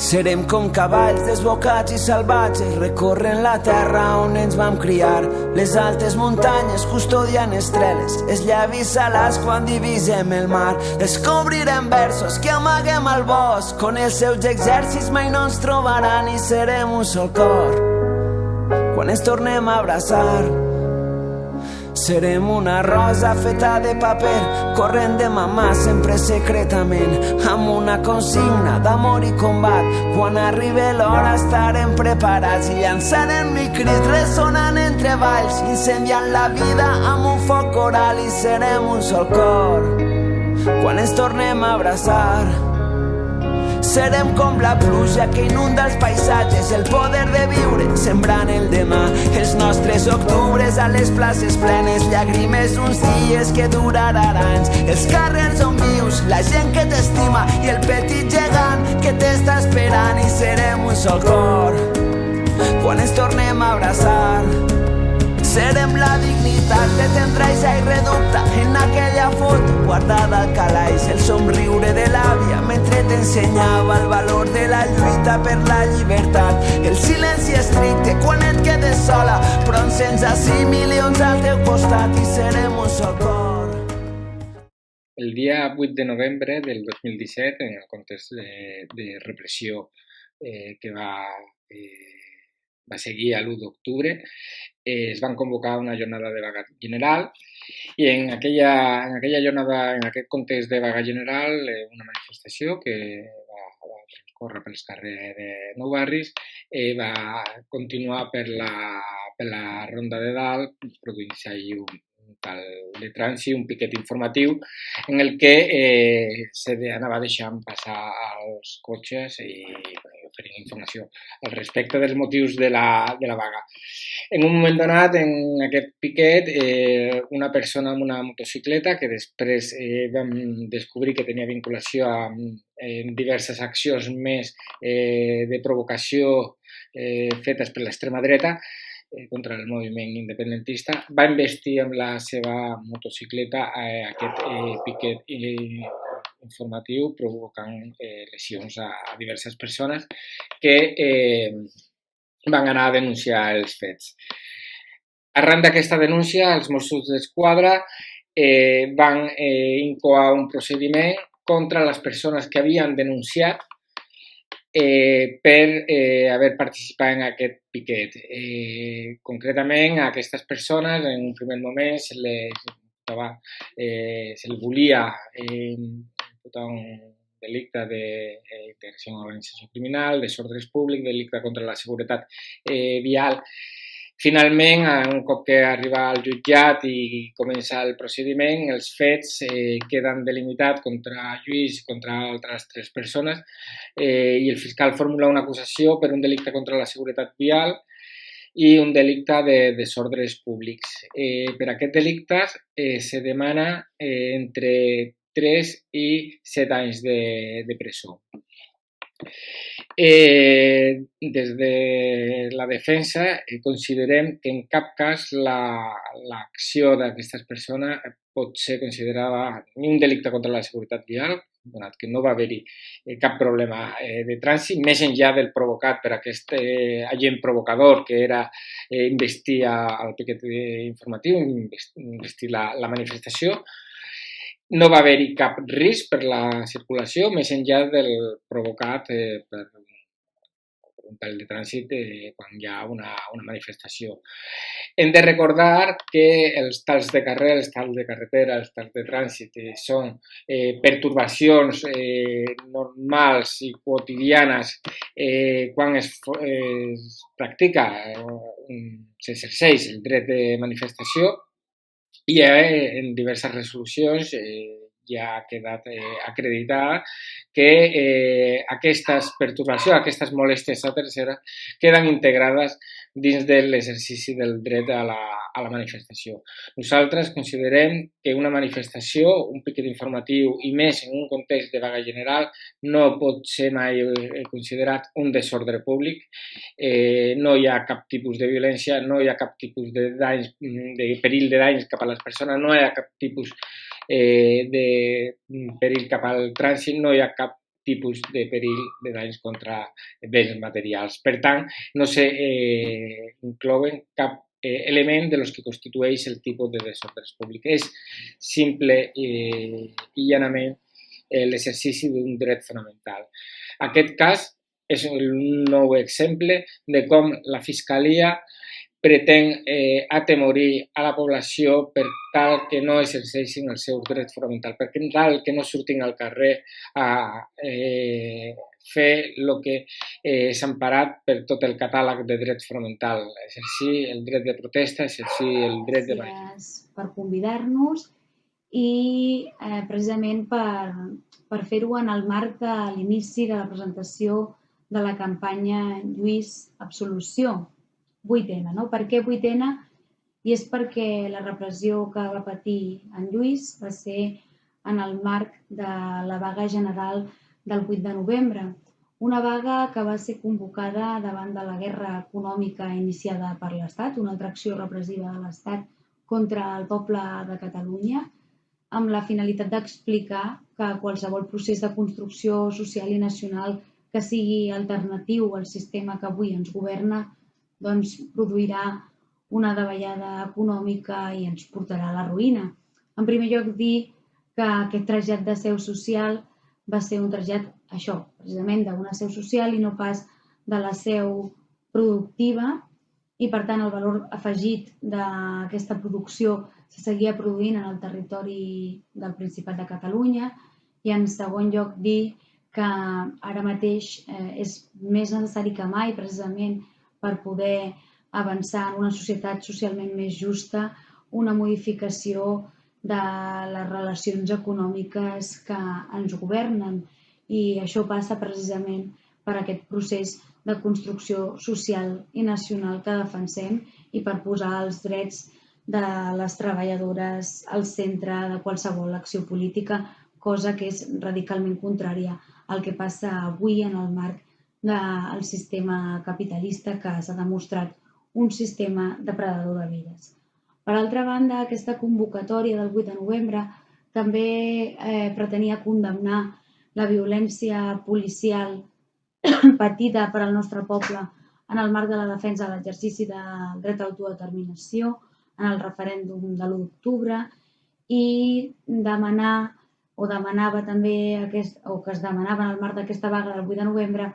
Serem com cavalls desbocats i salvatges, recorrent la terra on ens vam criar. Les altes muntanyes custodiant estrelles, els llavis salats quan divisem el mar. Descobrirem versos que amaguem al bosc, on els seus exèrcits mai no ens trobaran i serem un sol cor quan ens tornem a abraçar. Serem una rosa feta de paper, corrent de mamà sempre secretament, amb una consigna d'amor i combat. Quan arribi l'hora estarem preparats i llançarem mi crit ressonant entre valls, incendiant la vida amb un foc coral i serem un sol cor quan ens tornem a abraçar. Serem com la pluja que inunda els paisatges, el poder de viure sembrant el demà. Els nostres octubres a les places plenes, llàgrimes uns dies que duraran anys. Els carrers on vius, la gent que t'estima i el petit gegant que t'està esperant. I serem un sol cor quan ens tornem a abraçar. Serem la dignitat de tendraissa i reducta en aquella foto guardada al calaix. El somriure de l'àvia mentre t'ensenyava el valor de la lluita per la llibertat. El silenci estricte quan et quedes sola, però en sents així milions al teu costat i serem un sol cor. El dia 8 de novembre del 2017, en el context de repressió que va seguir a l'1 d'octubre, es van convocar una jornada de vaga general i en aquella jornada, en aquest context de vaga general, una manifestació que va transcórrer pels carrers de Nou Barris va continuar per la Ronda de Dalt, produint-se allí un tal de trànsit, un piquet informatiu en el que se anava deixant passar els cotxes i oferint informació al respecte dels motius de la vaga. En un moment donat, en aquest piquet, una persona amb una motocicleta que després vam descobrir que tenia vinculació amb diverses accions més de provocació fetes per l'extrema dreta contra el moviment independentista, va investir amb la seva motocicleta aquest piquet informatiu provocant lesions a diverses persones que van anar a denunciar els fets. Arran d'aquesta denúncia, els Mossos d'Esquadra van incoar un procediment contra les persones que havien denunciat per haver participat en aquest piquet. Concretament, a aquestes persones, en un primer moment, se les volia imputar un delicte d'integració en una organització criminal, desordres públics, delicte contra la seguretat vial. Finalment, un cop que arriba al jutjat i comença el procediment, els fets queden delimitats contra Lluís i contra altres 3 persones i el fiscal formula una acusació per un delicte contra la seguretat vial i un delicte de desordres públics. Per aquests delictes se demana entre 3 i 7 anys de presó. Des de la defensa considerem que en cap cas l'acció d'aquestes persones pot ser considerada ni un delicte contra la seguretat vial, donat que no va haver-hi cap problema de trànsit, més enllà del provocat per aquest agent provocador que era investir al piquet informatiu, investir la manifestació. No va haver-hi cap risc per la circulació, més enllà del provocat per un tal de trànsit quan hi ha una manifestació. Hem de recordar que els talls de carrer, els talls de carretera, els talls de trànsit són pertorbacions normals i quotidianes quan es practica, s'exerceix el dret de manifestació i en diverses resolucions ja ha quedat acreditat que aquestes pertorbacions, aquestes molèsties a tercera queden integrades dins de l'exercici del dret a la manifestació. Nosaltres considerem que una manifestació, un piquet informatiu i més en un context de vaga general no pot ser mai considerat un desordre públic. No hi ha cap tipus de violència, no hi ha cap tipus de danys, de perill de danys cap a les persones, no hi ha cap tipus de perill cap al trànsit, no hi ha cap tipus de perill de danys contra béns materials. Per tant, no s'inclouen cap element de los que constitueix el tipus de desordres públics. És simple i llanament l'exercici d'un dret fonamental. Aquest cas és un nou exemple de com la Fiscalia pretén atemorir a la població per tal que no exerceixin el seu dret fonamental, per tal que no surtin al carrer a fer el que és emparat per tot el catàleg de drets fonamentals, exercir el dret de protesta, exercir el dret de manifestació. Gràcies per convidar-nos i precisament per fer-ho en el marc de l'inici de la presentació de la campanya Lluís Absolució, 8N, no? Per què 8N? I és perquè la repressió que va patir en Lluís va ser en el marc de la vaga general del 8 de novembre, una vaga que va ser convocada davant de la guerra econòmica iniciada per l'Estat, una altra acció repressiva de l'Estat contra el poble de Catalunya, amb la finalitat d'explicar que qualsevol procés de construcció social i nacional que sigui alternatiu al sistema que avui ens governa doncs produirà una davallada econòmica i ens portarà a la ruïna. En primer lloc, dir que aquest trasllat de seu social va ser un trasllat, això, precisament d'una seu social i no pas de la seu productiva, i per tant el valor afegit d'aquesta producció se seguia produint en el territori del Principat de Catalunya. I en segon lloc, dir que ara mateix és més necessari que mai, precisament per poder avançar en una societat socialment més justa, una modificació de les relacions econòmiques que ens governen. I això passa precisament per aquest procés de construcció social i nacional que defensem i per posar els drets de les treballadores al centre de qualsevol acció política, cosa que és radicalment contrària al que passa avui en el marc del sistema capitalista, que s'ha demostrat un sistema depredador de vides. Per altra banda, aquesta convocatòria del 8 de novembre també pretenia condemnar la violència policial patida per al nostre poble en el marc de la defensa de l'exercici del dret a l'autodeterminació, en el referèndum de l'1 d'octubre, i demanava també, o que es demanava en el marc d'aquesta vaga del 8 de novembre,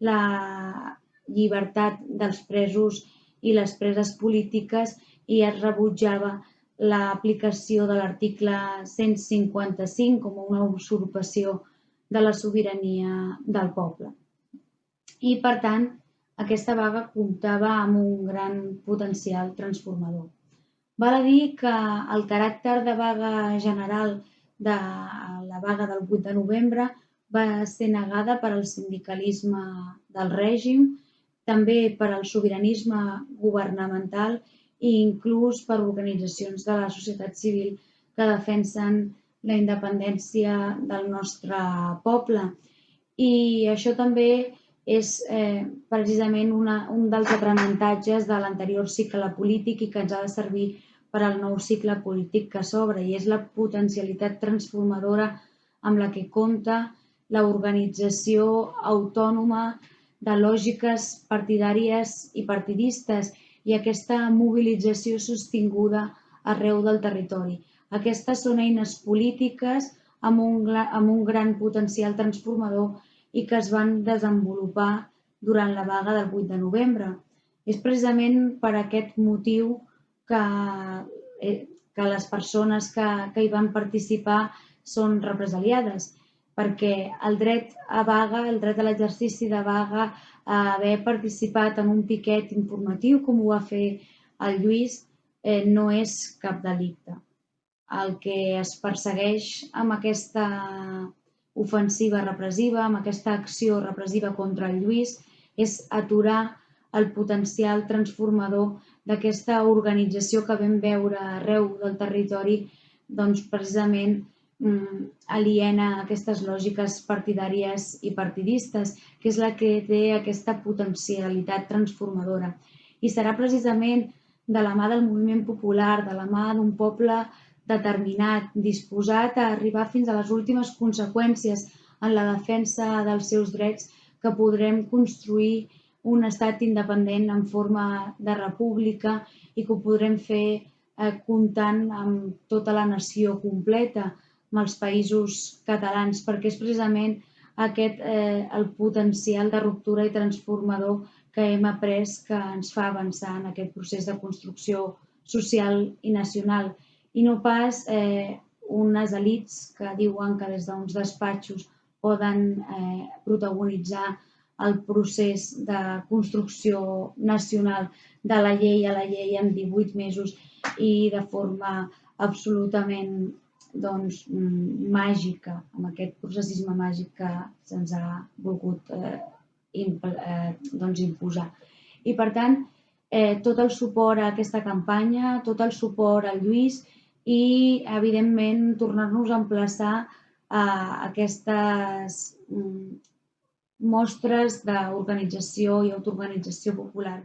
la llibertat dels presos i les preses polítiques, i es rebutjava l'aplicació de l'article 155 com una usurpació de la sobirania del poble. I, per tant, aquesta vaga comptava amb un gran potencial transformador. Val a dir que el caràcter de vaga general de la vaga del 8 de novembre va ser negada per al sindicalisme del règim, també per al sobiranisme governamental i inclús per organitzacions de la societat civil que defensen la independència del nostre poble. I això també és precisament un dels aprenentatges de l'anterior cicle polític i que ens ha de servir per al nou cicle polític que s'obre, i és la potencialitat transformadora amb la que compta l'organització autònoma de lògiques partidàries i partidistes i aquesta mobilització sostinguda arreu del territori. Aquestes són eines polítiques amb un gran potencial transformador i que es van desenvolupar durant la vaga del 8 de novembre. És precisament per aquest motiu que les persones que hi van participar són represaliades, perquè el dret a vaga, el dret a l'exercici de vaga, a haver participat en un piquet informatiu, com ho va fer el Lluís, no és cap delicte. El que es persegueix amb aquesta ofensiva repressiva, amb aquesta acció repressiva contra el Lluís, és aturar el potencial transformador d'aquesta organització que vam veure arreu del territori, doncs precisament aliena a aquestes lògiques partidàries i partidistes, que és la que té aquesta potencialitat transformadora. I serà precisament de la mà del moviment popular, de la mà d'un poble determinat, disposat a arribar fins a les últimes conseqüències en la defensa dels seus drets que podrem construir un estat independent en forma de república i que ho podrem fer comptant amb tota la nació completa, amb els països catalans, perquè és precisament aquest el potencial de ruptura i transformador que hem après que ens fa avançar en aquest procés de construcció social i nacional, i no pas unes elits que diuen que des d'uns despatxos poden protagonitzar el procés de construcció nacional de la llei a la llei en 18 mesos i de forma absolutament màgica, amb aquest processisme màgic que se'ns ha volgut imposar. I per tant, tot el suport a aquesta campanya, tot el suport al Lluís i, evidentment, tornar-nos a emplaçar a aquestes mostres d'organització i autoorganització popular